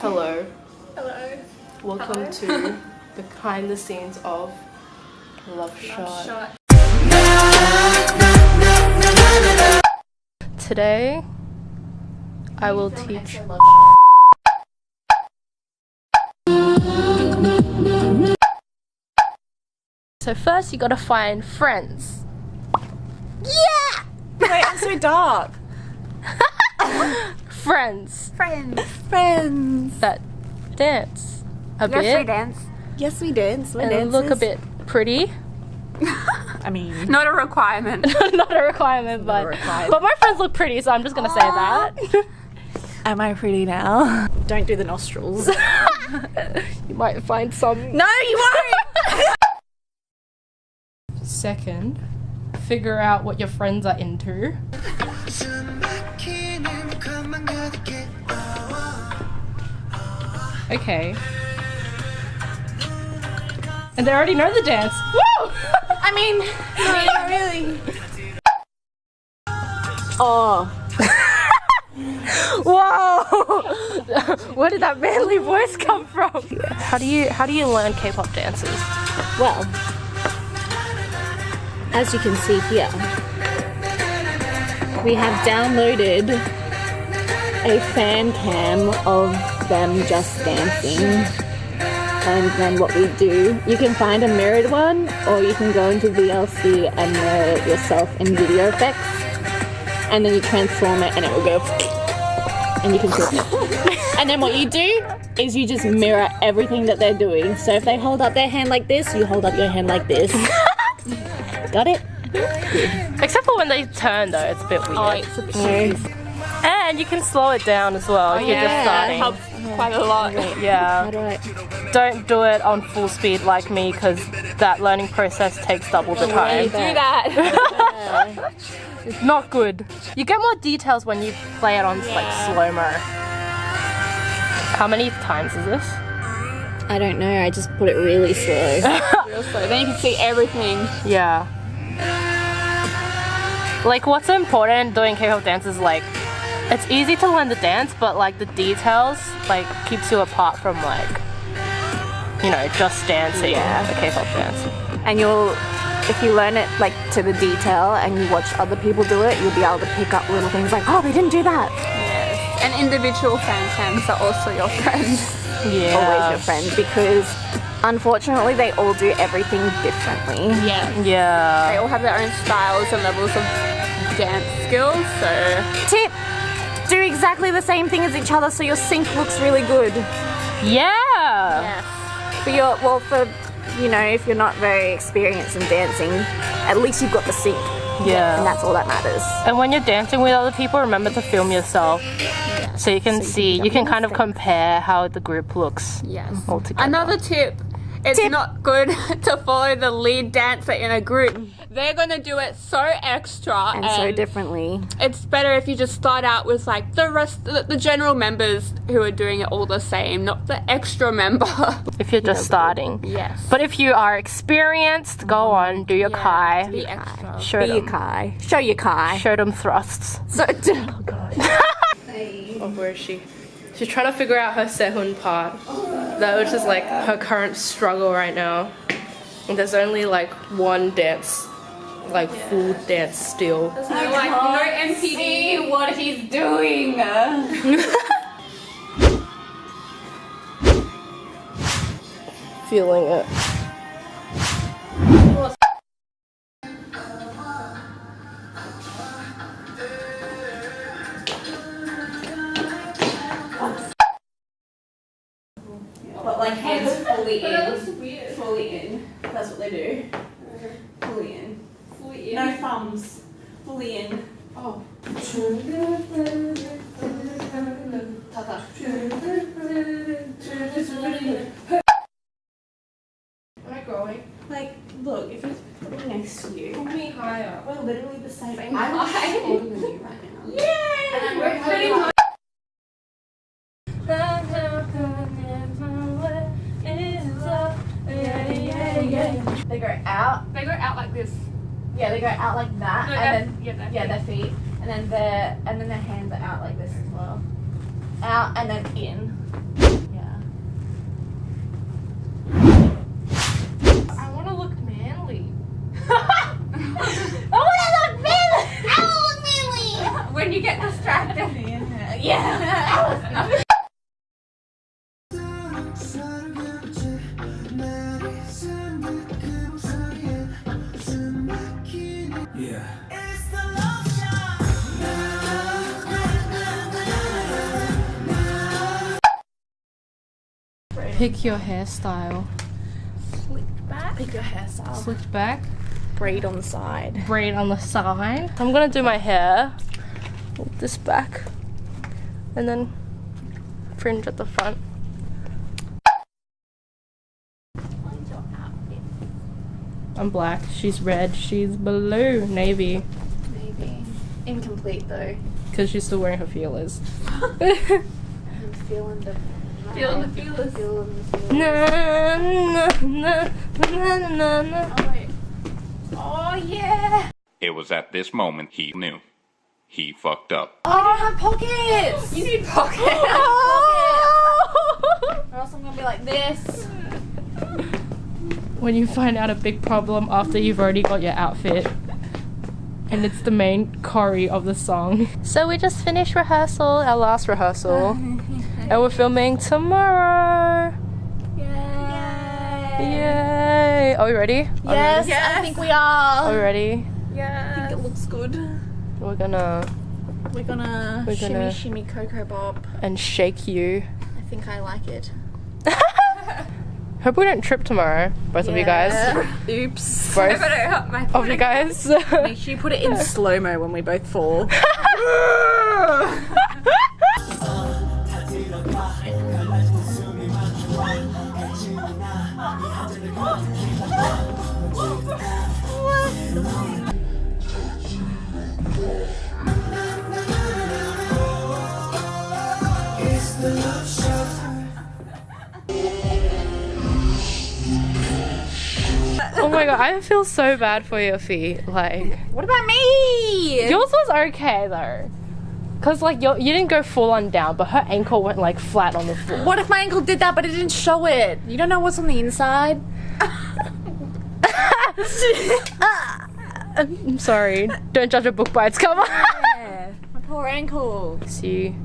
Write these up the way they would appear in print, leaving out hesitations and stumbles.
Hello. Hello. Welcome to the behind the scenes of Love Shot. Today, I will teach. So first, you gotta find friends. Yeah. Wait, I'm so dark. Friends Friends. that dance a bit. Yes, we dance. Yes, we dance. We're and dancers. look a bit pretty. I mean, Not a requirement. Not a requirement, but my friends look pretty, so I'm just gonna say that. am I pretty now? Don't do the nostrils. You might find some. No, you won't. Second, figure out what your friends are into. Okay. And they already know the dance. Woo! I mean, no, not really. Oh. Whoa! Where did that manly voice come from? How do you learn K-pop dances? Well, as you can see here, we have downloaded a fan cam of them just dancing. And then what we do, you can find a mirrored one, or you can go into VLC and mirror it yourself in video effects. And then you transform it and it will go, and you can see it. And then what you do is you just mirror everything that they're doing. So if they hold up their hand like this, you hold up your hand like this. Got it? Except for when they turn though, it's a bit weird. Oh, it's a bit weird. And you can slow it down as well if you're just starting. Helps quite a lot. Yeah. Right. Don't do it on full speed like me, because that learning process takes double the time. Do that. It's not good. You get more details when you play it on like slow-mo. How many times is this? I don't know, I just put it really slow. Real slow. Then you can see everything. Yeah. Like what's important doing K-pop dance is like, it's easy to learn the dance, but like the details like keeps you apart from like, you know, just dancing the K-pop dance. And if you learn it like to the detail and you watch other people do it, you'll be able to pick up little things like, oh, they didn't do that. Yes. And individual fan cams are also your friends. Yeah. Always your friend, because unfortunately they all do everything differently. Yeah. Yeah. They all have their own styles and levels of dance skills, so... Tip, do exactly the same thing as each other so your sync looks really good. Yeah. Yes. For you know, if you're not very experienced in dancing, at least you've got the sync. Yeah. And that's all that matters. And when you're dancing with other people, remember to film yourself. So you can you can kind of compare how the group looks all together. Another tip. It's not good to follow the lead dancer in a group. They're gonna do it so extra And so differently. It's better if you just start out with like the general members who are doing it all the same, not the extra member. If you're just starting. Yes. But if you are experienced, go on, do your kai. Be extra. Show Be them. your Kai. Show your Kai. Show them thrusts. So, oh god. Oh, where is she? She's trying to figure out her Sehun part. That which is like her current struggle right now. And there's only like one dance, like full dance still. No MPD. what he's doing. Feeling it. But like hands fully in. Fully in. That's what they do. Fully in. No thumbs. Fully in. Oh. Am I growing? Like, look, if it's putting next to you, Pull me higher. we're literally the same. Same I'm height. older than you right now. Yeah. And We're pretty much. They go out. They go out like this. Yeah, they go out like that, No, and then their their feet, and then their hands are out like this as well. Out and then in. Pick your hairstyle. Slicked back. Pick your hairstyle. Slicked back. Braid on the side. Braid on the side. I'm gonna do my hair. With this back. And then fringe at the front. What's your outfit? I'm black. She's red. She's blue. Navy. Maybe. Incomplete though. Because she's still wearing her feelers. I'm feeling the feelers. Na, na, na, na, na, na. Oh wait. Oh yeah. It was at this moment he knew. He fucked up. Oh, I don't have pockets. You need pockets. Or else I'm gonna be like this. When you find out a big problem after you've already got your outfit. And it's the main choreo of the song. So we just finished rehearsal, our last rehearsal. And we're filming tomorrow. Yay. Yay. Are we ready? Yes, I think we are. Are we ready? Yeah. I think it looks good. We're gonna Shimmy shimmy Cocoa Bob. and shake you. I think I like it. Hope we don't trip tomorrow, both of you guys. Oops. Both My of you guys. Make sure you put it in slow-mo when we both fall. Oh my god, I feel so bad for your feet. Like, What about me? yours was okay though. Cause like you didn't go full on down, but her ankle went like flat on the floor. What if my ankle did that but it didn't show it? You don't know what's on the inside? I'm sorry. Don't judge a book by its cover. Yeah. My poor ankle. See you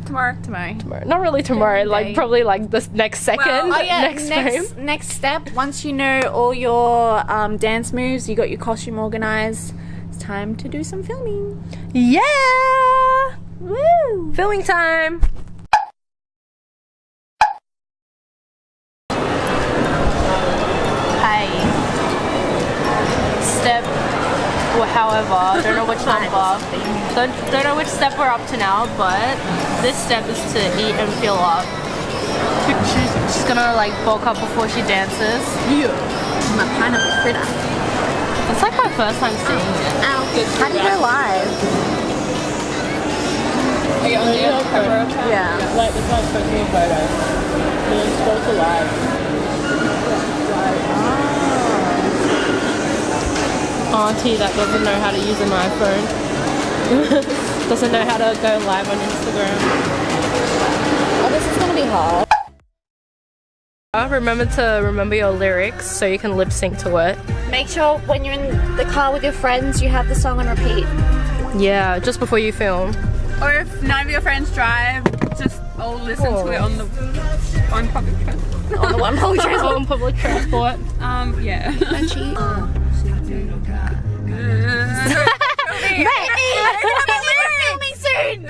Tomorrow. tomorrow. Not really tomorrow. Same Like day. probably like this next second. Oh yeah, next frame. next step, once you know all your dance moves, you got your costume organized, it's time to do some filming. Yeah. Woo! Filming time. Hey. Step or however, don't know which number. Don't know which step we're up to now, but this step is to eat and fill up. She's gonna like bulk up before she dances. Yeah. My pineapple fritter. It's like my first time seeing it. Ow. How do you go live? Are you on the camera? Yeah. Like it's my personal photo. Then scroll to live. Auntie that doesn't know how to use an iPhone. Doesn't know how to go live on Instagram. Oh, this is gonna be hard. Remember your lyrics so you can lip sync to it. Make sure when you're in the car with your friends, you have the song on repeat. Yeah, just before you film. Or if none of your friends drive, just all listen to it on public transport. On the one public transport. On public transport. Yeah. Filming soon.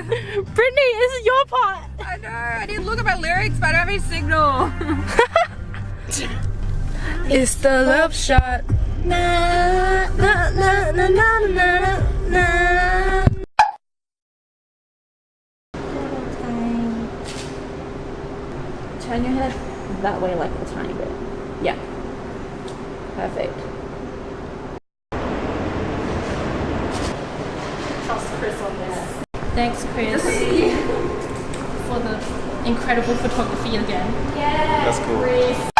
Brittany, this is your part. I know, I didn't look at my lyrics, but I don't have any signal. It's the love shot. Na, na, na, na, na, na, na. Turn your head that way like a tiny bit. Yeah. Perfect. Trust Chris on this. Thanks, Chris, for the incredible photography again. Yeah. That's cool. Chris.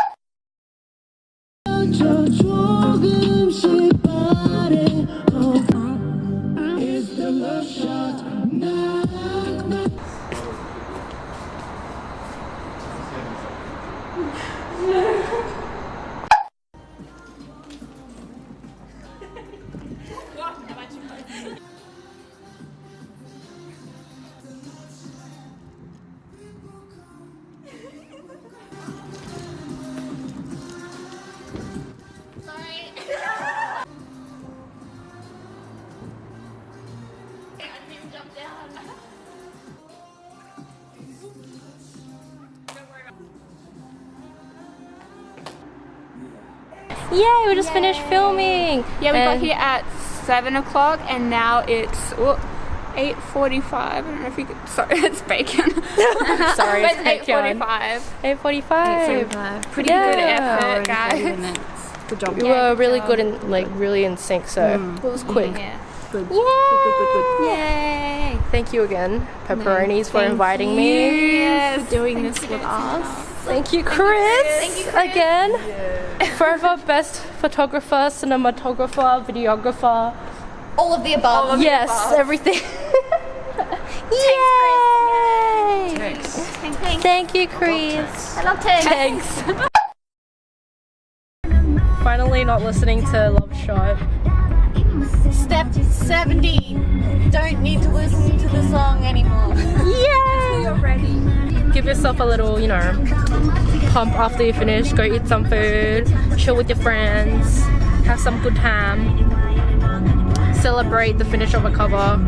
Yay, we just finished filming. Yeah, we got here at 7 o'clock and now it's 8:45. I don't know if you could. Sorry, it's bacon. Sorry, But it's bacon. 8:45. 8:45. Pretty good effort, guys. Good job. We were really good and really in sync, so it was quick. Yeah. Good. Yay! Yay! Thank you again, Pepperonis, for inviting me. Yes. For doing this with us. Thank you, Chris. Again. Forever best photographer, cinematographer, videographer. All of the above. Yes, everything. Yay! Thank you, Chris. I love Tanks. Thanks. Finally not listening to Love Shot. Step 70. Don't need to listen to the song anymore. Yay! You're ready. Give yourself a little, you know, pump after you finish. Go eat some food, chill with your friends, have some good time. Celebrate the finish of a cover.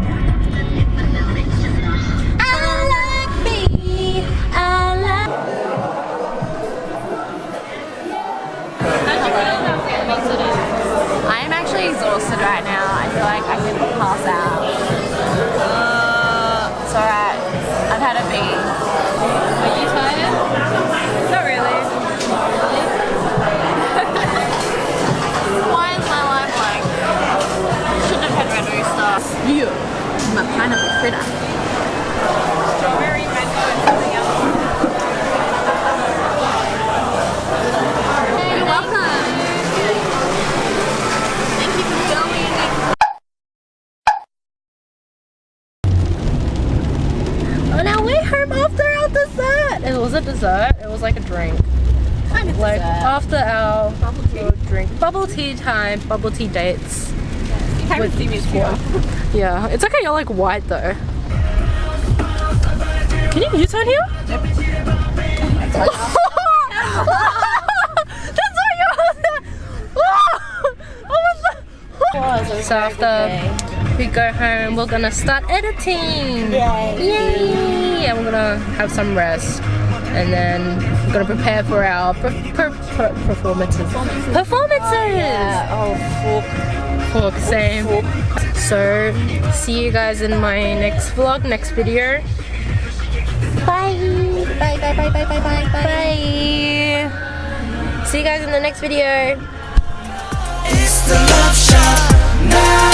I am actually exhausted right now. I feel like I could pass out. It's alright. I've had a bee. Are you tired? Not really. Why is my life like? Shouldn't have had red rooster. You, my pineapple fritter. Strawberry, mango, and something else. You're welcome. Thank you for filming. Oh, now we're home after our dessert. It was a dessert. It was like a drink. Kind of Like dessert. after our drink, bubble tea time, bubble tea dates. You can't even see me squat. Yeah, it's okay. You're like white though. Can you U-turn here? That's what you So after we go home, we're gonna start editing. Yay! And we're gonna have some rest, and then we're gonna prepare for our performances. Fork, same. So see you guys in my next vlog, next video. Bye. See you guys in the next video. It's the Love Shot now.